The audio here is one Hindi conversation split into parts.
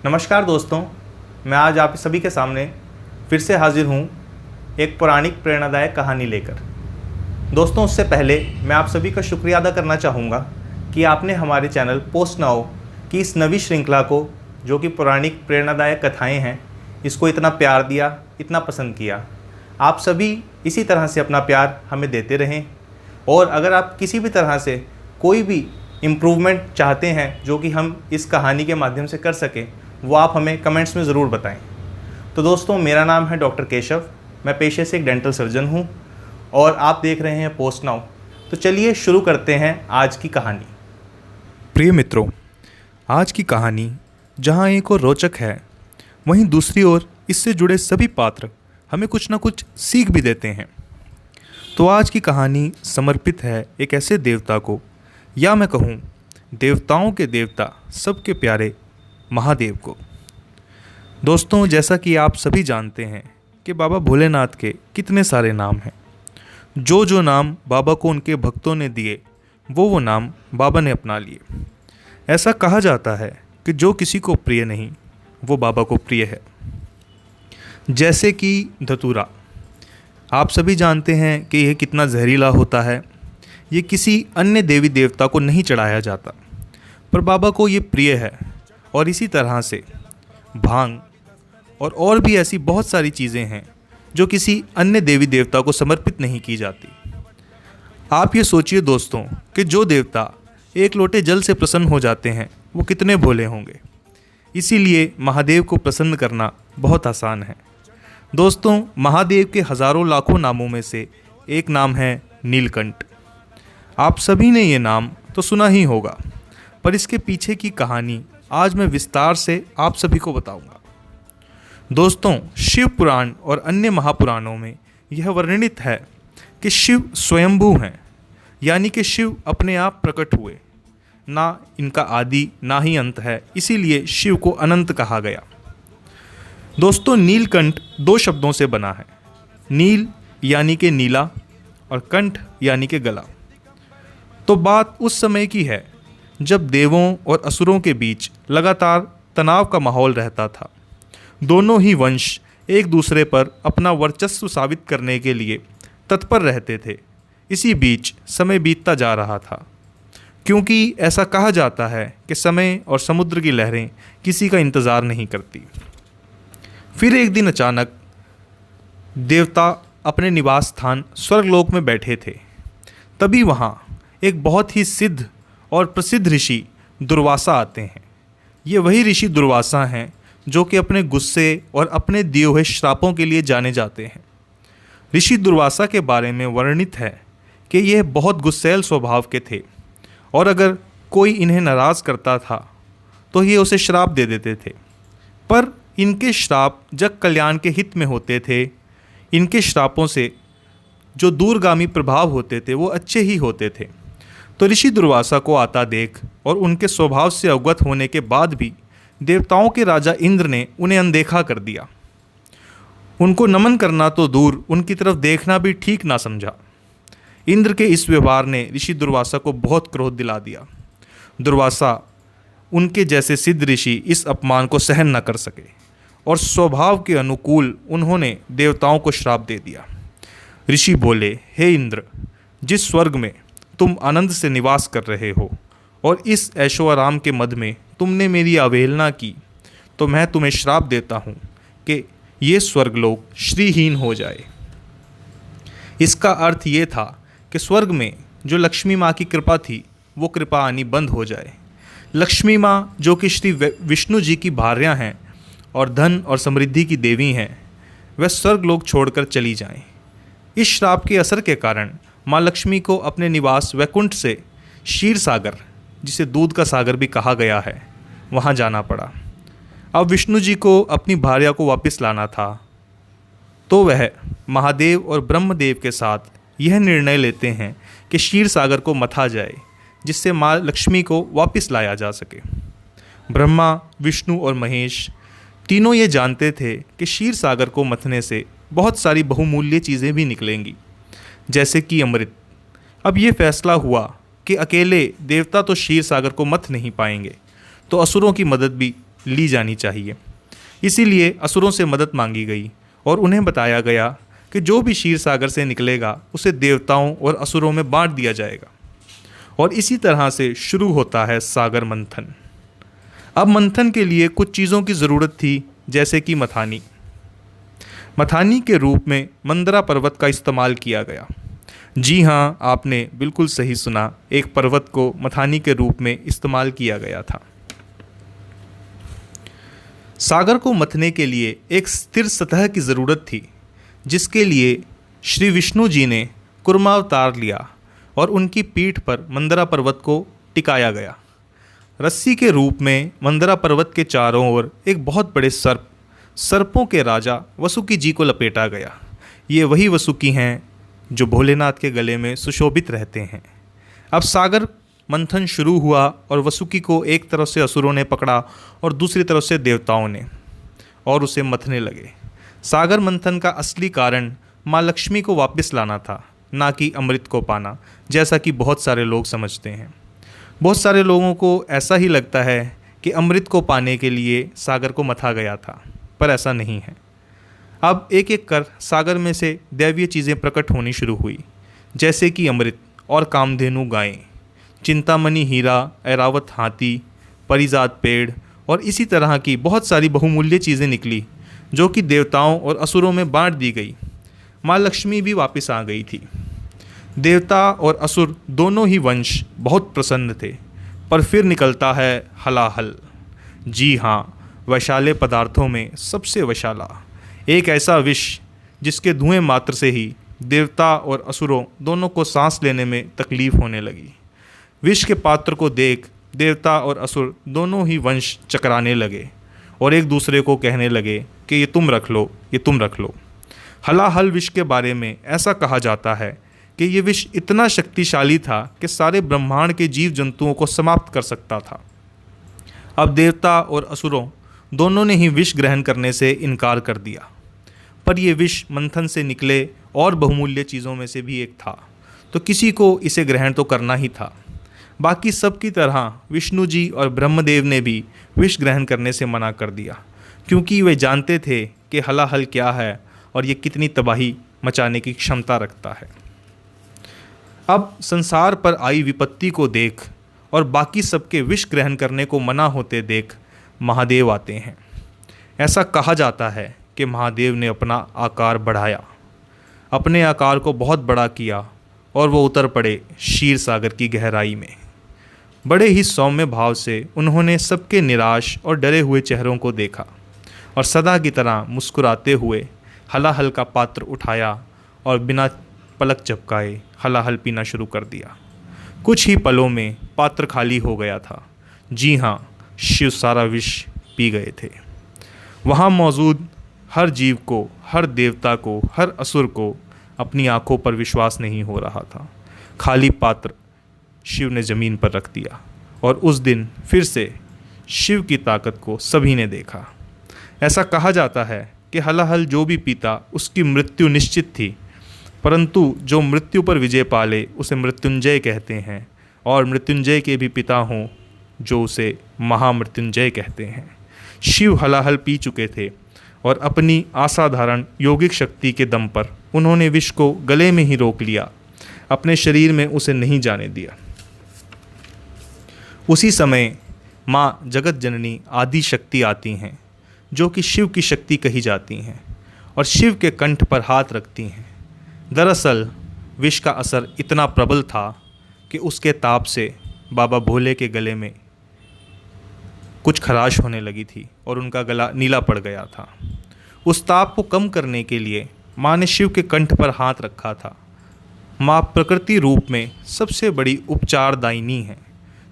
नमस्कार दोस्तों, मैं आज आप सभी के सामने फिर से हाजिर हूँ एक पौराणिक प्रेरणादायक कहानी लेकर। दोस्तों, उससे पहले मैं आप सभी का शुक्रिया अदा करना चाहूँगा कि आपने हमारे चैनल पोस्ट नाउ की इस नवी श्रृंखला को, जो कि पौराणिक प्रेरणादायक कथाएँ हैं, इसको इतना प्यार दिया, इतना पसंद किया। आप सभी इसी तरह से अपना प्यार हमें देते रहें और अगर आप किसी भी तरह से कोई भी इम्प्रूवमेंट चाहते हैं जो कि हम इस कहानी के माध्यम से कर सकें, वो आप हमें कमेंट्स में ज़रूर बताएं। तो दोस्तों, मेरा नाम है डॉक्टर केशव, मैं पेशे से एक डेंटल सर्जन हूं और आप देख रहे हैं पोस्ट नाउ। तो चलिए शुरू करते हैं आज की कहानी। प्रिय मित्रों, आज की कहानी जहां एक और रोचक है, वहीं दूसरी ओर इससे जुड़े सभी पात्र हमें कुछ ना कुछ सीख भी देते हैं। तो आज की कहानी समर्पित है एक ऐसे देवता को, या मैं कहूँ देवताओं के देवता, सबके प्यारे महादेव को। दोस्तों, जैसा कि आप सभी जानते हैं कि बाबा भोलेनाथ के कितने सारे नाम हैं। जो नाम बाबा को उनके भक्तों ने दिए, वो नाम बाबा ने अपना लिए। ऐसा कहा जाता है कि जो किसी को प्रिय नहीं, वो बाबा को प्रिय है। जैसे कि धतूरा, आप सभी जानते हैं कि यह कितना जहरीला होता है। ये किसी अन्य देवी देवता को नहीं चढ़ाया जाता, पर बाबा को ये प्रिय है। और इसी तरह से भांग और भी ऐसी बहुत सारी चीज़ें हैं जो किसी अन्य देवी देवता को समर्पित नहीं की जाती। आप ये सोचिए दोस्तों कि जो देवता एक लोटे जल से प्रसन्न हो जाते हैं, वो कितने भोले होंगे। इसीलिए महादेव को प्रसन्न करना बहुत आसान है। दोस्तों, महादेव के हज़ारों लाखों नामों में से एक नाम है नीलकंठ। आप सभी ने ये नाम तो सुना ही होगा, पर इसके पीछे की कहानी आज मैं विस्तार से आप सभी को बताऊंगा। दोस्तों, शिव पुराण और अन्य महापुराणों में यह वर्णित है कि शिव स्वयंभू हैं, यानी कि शिव अपने आप प्रकट हुए, ना इनका आदि ना ही अंत है, इसीलिए शिव को अनंत कहा गया। दोस्तों, नीलकंठ दो शब्दों से बना है। नील यानी कि नीला और कंठ यानी कि गला। तो बात उस समय की है जब देवों और असुरों के बीच लगातार तनाव का माहौल रहता था। दोनों ही वंश एक दूसरे पर अपना वर्चस्व साबित करने के लिए तत्पर रहते थे। इसी बीच समय बीतता जा रहा था, क्योंकि ऐसा कहा जाता है कि समय और समुद्र की लहरें किसी का इंतज़ार नहीं करती। फिर एक दिन अचानक देवता अपने निवास स्थान स्वर्गलोक में बैठे थे। तभी वहाँ एक बहुत ही सिद्ध और प्रसिद्ध ऋषि दुर्वासा आते हैं। ये वही ऋषि दुर्वासा हैं जो कि अपने गुस्से और अपने दिए हुए श्रापों के लिए जाने जाते हैं। ऋषि दुर्वासा के बारे में वर्णित है कि यह बहुत गुस्सैल स्वभाव के थे और अगर कोई इन्हें नाराज़ करता था तो ये उसे श्राप दे देते थे। पर इनके श्राप जग कल्याण के हित में होते थे। इनके श्रापों से जो दूरगामी प्रभाव होते थे वो अच्छे ही होते थे। तो ऋषि दुर्वासा को आता देख और उनके स्वभाव से अवगत होने के बाद भी देवताओं के राजा इंद्र ने उन्हें अनदेखा कर दिया। उनको नमन करना तो दूर, उनकी तरफ देखना भी ठीक ना समझा। इंद्र के इस व्यवहार ने ऋषि दुर्वासा को बहुत क्रोध दिला दिया। दुर्वासा, उनके जैसे सिद्ध ऋषि, इस अपमान को सहन न कर सके और स्वभाव के अनुकूल उन्होंने देवताओं को श्राप दे दिया। ऋषि बोले, हे इंद्र, जिस स्वर्ग में तुम आनंद से निवास कर रहे हो और इस ऐशो आराम के मद में तुमने मेरी अवहेलना की, तो मैं तुम्हें श्राप देता हूँ कि ये स्वर्गलोक श्रीहीन हो जाए। इसका अर्थ ये था कि स्वर्ग में जो लक्ष्मी माँ की कृपा थी, वो कृपा आनी बंद हो जाए। लक्ष्मी माँ, जो कि श्री विष्णु जी की भार्या हैं और धन और समृद्धि की देवी हैं, वह स्वर्गलोक छोड़कर चली जाएं। इस श्राप के असर के कारण माँ लक्ष्मी को अपने निवास वैकुंठ से क्षीर सागर, जिसे दूध का सागर भी कहा गया है, वहाँ जाना पड़ा। अब विष्णु जी को अपनी भार्या को वापस लाना था, तो वह महादेव और ब्रह्मदेव के साथ यह निर्णय लेते हैं कि क्षीर सागर को मथा जाए, जिससे माँ लक्ष्मी को वापस लाया जा सके। ब्रह्मा, विष्णु और महेश तीनों ये जानते थे कि क्षीर सागर को मथने से बहुत सारी बहुमूल्य चीज़ें भी निकलेंगी, जैसे कि अमृत। अब ये फैसला हुआ कि अकेले देवता तो क्षीर सागर को मथ नहीं पाएंगे, तो असुरों की मदद भी ली जानी चाहिए। इसीलिए असुरों से मदद मांगी गई और उन्हें बताया गया कि जो भी क्षीर सागर से निकलेगा उसे देवताओं और असुरों में बांट दिया जाएगा। और इसी तरह से शुरू होता है सागर मंथन। अब मंथन के लिए कुछ चीज़ों की ज़रूरत थी, जैसे कि मथानी। मथानी के रूप में मंदरा पर्वत का इस्तेमाल किया गया। जी हाँ, आपने बिल्कुल सही सुना, एक पर्वत को मथानी के रूप में इस्तेमाल किया गया था। सागर को मथने के लिए एक स्थिर सतह की ज़रूरत थी, जिसके लिए श्री विष्णु जी ने कूर्मावतार लिया और उनकी पीठ पर मंदरा पर्वत को टिकाया गया। रस्सी के रूप में मंदरा पर्वत के चारों ओर एक बहुत बड़े सर्पों के राजा वसुकी जी को लपेटा गया। ये वही वसुकी हैं जो भोलेनाथ के गले में सुशोभित रहते हैं। अब सागर मंथन शुरू हुआ और वसुकी को एक तरफ से असुरों ने पकड़ा और दूसरी तरफ से देवताओं ने, और उसे मथने लगे। सागर मंथन का असली कारण माँ लक्ष्मी को वापस लाना था, ना कि अमृत को पाना, जैसा कि बहुत सारे लोग समझते हैं। बहुत सारे लोगों को ऐसा ही लगता है कि अमृत को पाने के लिए सागर को मथा गया था, पर ऐसा नहीं है। अब एक एक कर सागर में से दैवीय चीज़ें प्रकट होनी शुरू हुई, जैसे कि अमृत और कामधेनु गायें, चिंतामणि हीरा, ऐरावत हाथी, परिजात पेड़ और इसी तरह की बहुत सारी बहुमूल्य चीज़ें निकली, जो कि देवताओं और असुरों में बांट दी गई। माँ लक्ष्मी भी वापस आ गई थी। देवता और असुर दोनों ही वंश बहुत प्रसन्न थे। पर फिर निकलता है हलाहल। जी हाँ, वैशाले पदार्थों में सबसे वैशाला एक ऐसा विष जिसके धुएं मात्र से ही देवता और असुरों दोनों को सांस लेने में तकलीफ होने लगी। विष के पात्र को देख देवता और असुर दोनों ही वंश चकराने लगे और एक दूसरे को कहने लगे कि ये तुम रख लो, ये तुम रख लो। हलाहल विष के बारे में ऐसा कहा जाता है कि ये विष इतना शक्तिशाली था कि सारे ब्रह्मांड के जीव जंतुओं को समाप्त कर सकता था। अब देवता और असुरों दोनों ने ही विष ग्रहण करने से इनकार कर दिया, पर यह विष मंथन से निकले और बहुमूल्य चीज़ों में से भी एक था, तो किसी को इसे ग्रहण तो करना ही था। बाकी सब की तरह विष्णु जी और ब्रह्मदेव ने भी विष ग्रहण करने से मना कर दिया, क्योंकि वे जानते थे कि हलाहल क्या है और ये कितनी तबाही मचाने की क्षमता रखता है। अब संसार पर आई विपत्ति को देख और बाकी सबके विष ग्रहण करने को मना होते देख महादेव आते हैं। ऐसा कहा जाता है कि महादेव ने अपना आकार बढ़ाया, अपने आकार को बहुत बड़ा किया और वो उतर पड़े क्षीर सागर की गहराई में। बड़े ही सौम्य भाव से उन्होंने सबके निराश और डरे हुए चेहरों को देखा और सदा की तरह मुस्कुराते हुए हलाहल का पात्र उठाया और बिना पलक झपकाए हलाहल पीना शुरू कर दिया। कुछ ही पलों में पात्र खाली हो गया था। जी हाँ, शिव सारा विष पी गए थे। वहाँ मौजूद हर जीव को, हर देवता को, हर असुर को अपनी आंखों पर विश्वास नहीं हो रहा था। खाली पात्र शिव ने ज़मीन पर रख दिया और उस दिन फिर से शिव की ताकत को सभी ने देखा। ऐसा कहा जाता है कि हलाहल जो भी पीता उसकी मृत्यु निश्चित थी, परंतु जो मृत्यु पर विजय पाले उसे मृत्युंजय कहते हैं, और मृत्युंजय के भी पिता हों जो उसे महामृत्युंजय कहते हैं। शिव हलाहल पी चुके थे और अपनी असाधारण यौगिक शक्ति के दम पर उन्होंने विष को गले में ही रोक लिया, अपने शरीर में उसे नहीं जाने दिया। उसी समय माँ जगत जननी आदि शक्ति आती हैं, जो कि शिव की शक्ति कही जाती हैं, और शिव के कंठ पर हाथ रखती हैं। दरअसल विष का असर इतना प्रबल था कि उसके ताप से बाबा भोले के गले में कुछ खराश होने लगी थी और उनका गला नीला पड़ गया था। उस ताप को कम करने के लिए माँ ने शिव के कंठ पर हाथ रखा था। माँ प्रकृति रूप में सबसे बड़ी उपचारदायिनी है,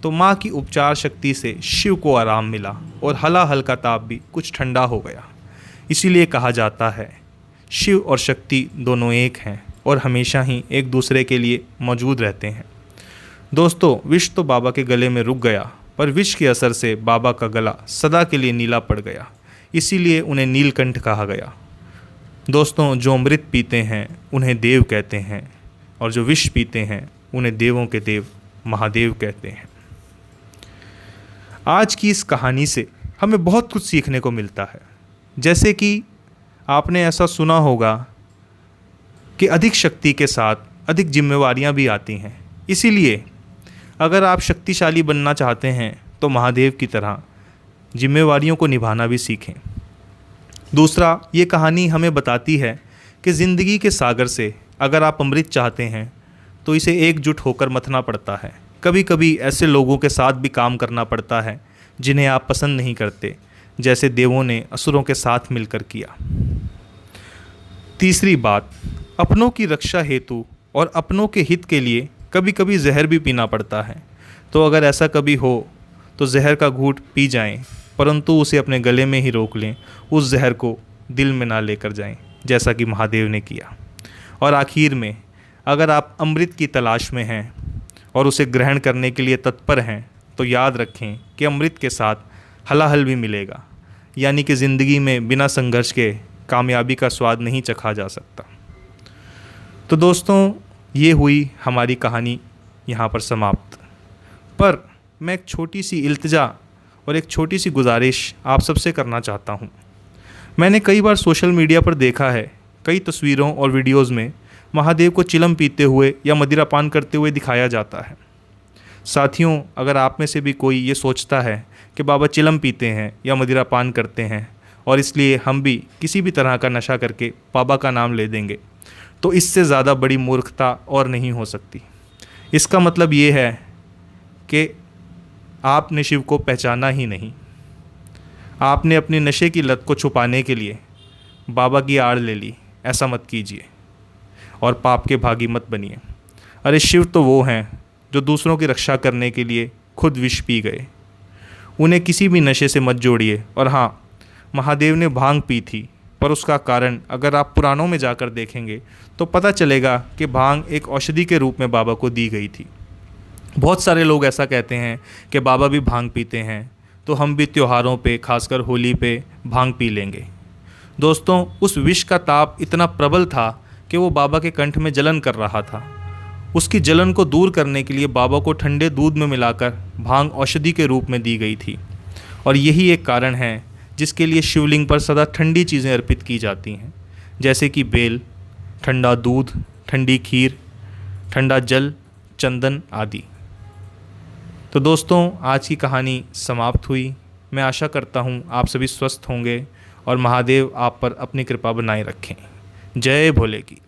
तो माँ की उपचार शक्ति से शिव को आराम मिला और हलाहल का ताप भी कुछ ठंडा हो गया। इसीलिए कहा जाता है शिव और शक्ति दोनों एक हैं और हमेशा ही एक दूसरे के लिए मौजूद रहते हैं। दोस्तों, विष तो बाबा के गले में रुक गया, पर विष के असर से बाबा का गला सदा के लिए नीला पड़ गया, इसीलिए उन्हें नीलकंठ कहा गया। दोस्तों, जो अमृत पीते हैं उन्हें देव कहते हैं, और जो विष पीते हैं उन्हें देवों के देव महादेव कहते हैं। आज की इस कहानी से हमें बहुत कुछ सीखने को मिलता है। जैसे कि आपने ऐसा सुना होगा कि अधिक शक्ति के साथ अधिक जिम्मेवारियां भी आती हैं। इसीलिए अगर आप शक्तिशाली बनना चाहते हैं तो महादेव की तरह जिम्मेवारियों को निभाना भी सीखें। दूसरा, ये कहानी हमें बताती है कि ज़िंदगी के सागर से अगर आप अमृत चाहते हैं तो इसे एकजुट होकर मथना पड़ता है। कभी कभी ऐसे लोगों के साथ भी काम करना पड़ता है जिन्हें आप पसंद नहीं करते, जैसे देवों ने असुरों के साथ मिलकर किया। तीसरी बात, अपनों की रक्षा हेतु और अपनों के हित के लिए कभी कभी जहर भी पीना पड़ता है। तो अगर ऐसा कभी हो तो जहर का घूंट पी जाएं, परंतु उसे अपने गले में ही रोक लें, उस जहर को दिल में ना लेकर जाएं, जैसा कि महादेव ने किया। और आखिर में, अगर आप अमृत की तलाश में हैं और उसे ग्रहण करने के लिए तत्पर हैं तो याद रखें कि अमृत के साथ हलाहल भी मिलेगा, यानी कि ज़िंदगी में बिना संघर्ष के कामयाबी का स्वाद नहीं चखा जा सकता। तो दोस्तों, ये हुई हमारी कहानी यहाँ पर समाप्त। पर मैं एक छोटी सी इल्तिजा और एक छोटी सी गुजारिश आप सबसे करना चाहता हूँ। मैंने कई बार सोशल मीडिया पर देखा है, कई तस्वीरों और वीडियोज़ में महादेव को चिलम पीते हुए या मदिरा पान करते हुए दिखाया जाता है। साथियों, अगर आप में से भी कोई ये सोचता है कि बाबा चिलम पीते हैं या मदिरा पान करते हैं और इसलिए हम भी किसी भी तरह का नशा करके बाबा का नाम ले देंगे, तो इससे ज़्यादा बड़ी मूर्खता और नहीं हो सकती। इसका मतलब ये है कि आपने शिव को पहचाना ही नहीं। आपने अपनी नशे की लत को छुपाने के लिए बाबा की आड़ ले ली। ऐसा मत कीजिए और पाप के भागी मत बनिए। अरे शिव तो वो हैं जो दूसरों की रक्षा करने के लिए खुद विष पी गए। उन्हें किसी भी नशे से मत जोड़िए। और हाँ, महादेव ने भांग पी थी, पर उसका कारण अगर आप पुराणों में जाकर देखेंगे तो पता चलेगा कि भांग एक औषधि के रूप में बाबा को दी गई थी। बहुत सारे लोग ऐसा कहते हैं कि बाबा भी भांग पीते हैं, तो हम भी त्योहारों पे, खासकर होली पे भांग पी लेंगे। दोस्तों, उस विष का ताप इतना प्रबल था कि वो बाबा के कंठ में जलन कर रहा था। उसकी जलन को दूर करने के लिए बाबा को ठंडे दूध में मिलाकर भांग औषधि के रूप में दी गई थी। और यही एक कारण है जिसके लिए शिवलिंग पर सदा ठंडी चीज़ें अर्पित की जाती हैं, जैसे कि बेल, ठंडा दूध, ठंडी खीर, ठंडा जल, चंदन आदि। तो दोस्तों, आज की कहानी समाप्त हुई। मैं आशा करता हूँ आप सभी स्वस्थ होंगे और महादेव आप पर अपनी कृपा बनाए रखें। जय भोले की।